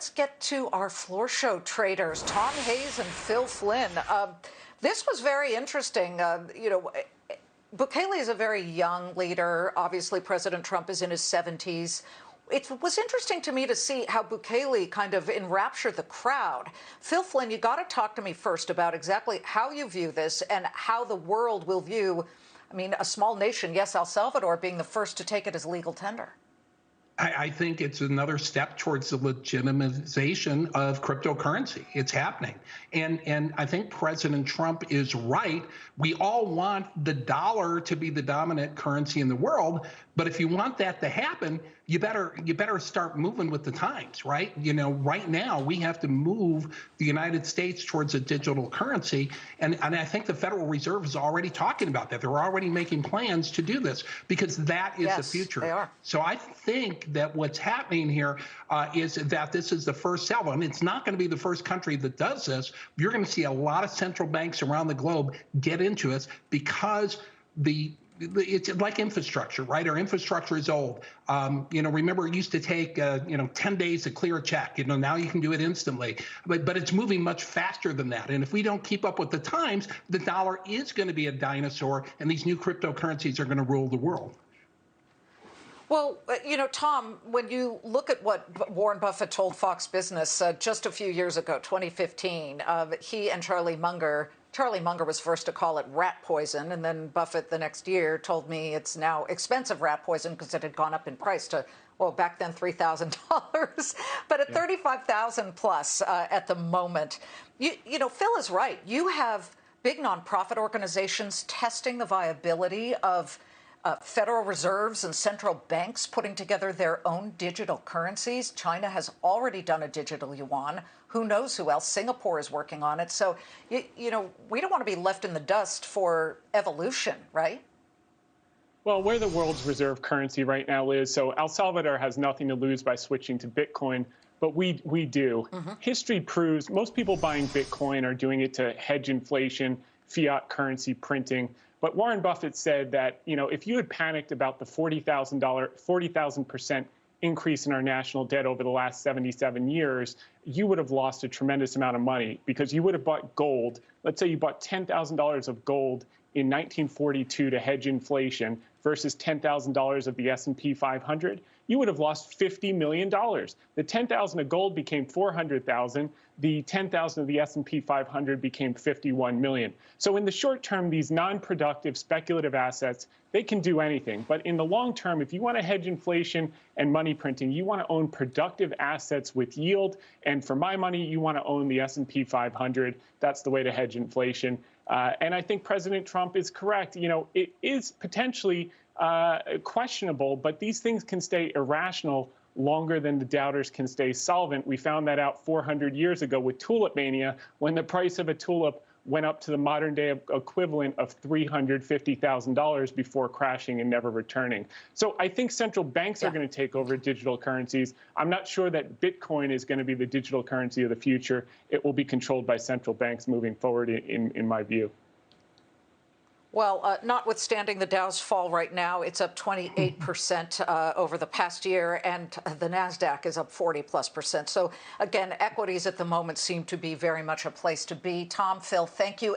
let's get to our floor show traders, Tom Hayes and Phil Flynn. This was very interesting. Bukele is a very young leader. Obviously, President Trump is in his 70s. It was interesting to me to see how Bukele kind of enraptured the crowd. Phil Flynn, you got to talk to me first about exactly how you view this and how the world will view, a small nation, yes, El Salvador, being the first to take it as legal tender. I think it's another step towards the legitimization of cryptocurrency. It's happening. And I think President Trump is right. We all want the dollar to be the dominant currency in the world. But if you want that to happen, you better start moving with the times, right? Right now we have to move the United States towards a digital currency. And I think the Federal Reserve is already talking about that. They're already making plans to do this because that is the future. They are. So I think that what's happening here is that this is the first salvo. And it's not going to be the first country that does this. You're going to see a lot of central banks around the globe get into it because it's like infrastructure, right? Our infrastructure is old. Remember it used to take, 10 days to clear a check. Now you can do it instantly. But it's moving much faster than that. And if we don't keep up with the times, the dollar is going to be a dinosaur, and these new cryptocurrencies are going to rule the world. Well, Tom, when you look at what Warren Buffett told Fox Business just a few years ago, 2015, he and Charlie Munger was first to call it rat poison, and then Buffett the next year told me it's now expensive rat poison because it had gone up in price to, well, back then $3,000, but at $35,000 plus at the moment. Phil is right. You have big nonprofit organizations testing the viability of Federal Reserves and central banks putting together their own digital currencies. China has already done a digital yuan. Who knows who else? Singapore is working on it. So, we don't want to be left in the dust for evolution, right? Well, we're the world's reserve currency right now, Liz. So El Salvador has nothing to lose by switching to Bitcoin, but we do. Mm-hmm. History proves most people buying Bitcoin are doing it to hedge inflation, fiat currency printing. But Warren Buffett said that, if you had panicked about the 40,000% increase in our national debt over the last 77 years, you would have lost a tremendous amount of money because you would have bought gold. Let's say you bought $10,000 of gold in 1942 to hedge inflation versus $10,000 of the S&P 500. You would have lost $50 million. The 10,000 of gold became 400,000. The 10,000 of the S&P 500 became 51 million. So in the short term, these non-productive speculative assets, they can do anything. But in the long term, if you want to hedge inflation and money printing, you want to own productive assets with yield. And for my money, you want to own the S&P 500. That's the way to hedge inflation. And I think President Trump is correct. It is potentially questionable, but these things can stay irrational longer than the doubters can stay solvent. We found that out 400 years ago with tulip mania, when the price of a tulip went up to the modern day equivalent of $350,000 before crashing and never returning. So I think central banks are going to take over digital currencies. I'm not sure that Bitcoin is going to be the digital currency of the future. It will be controlled by central banks moving forward, in my view. Well, notwithstanding the Dow's fall right now, it's up 28% over the past year, and the NASDAQ is up 40+%. So, again, equities at the moment seem to be very much a place to be. Tom, Phil, thank you.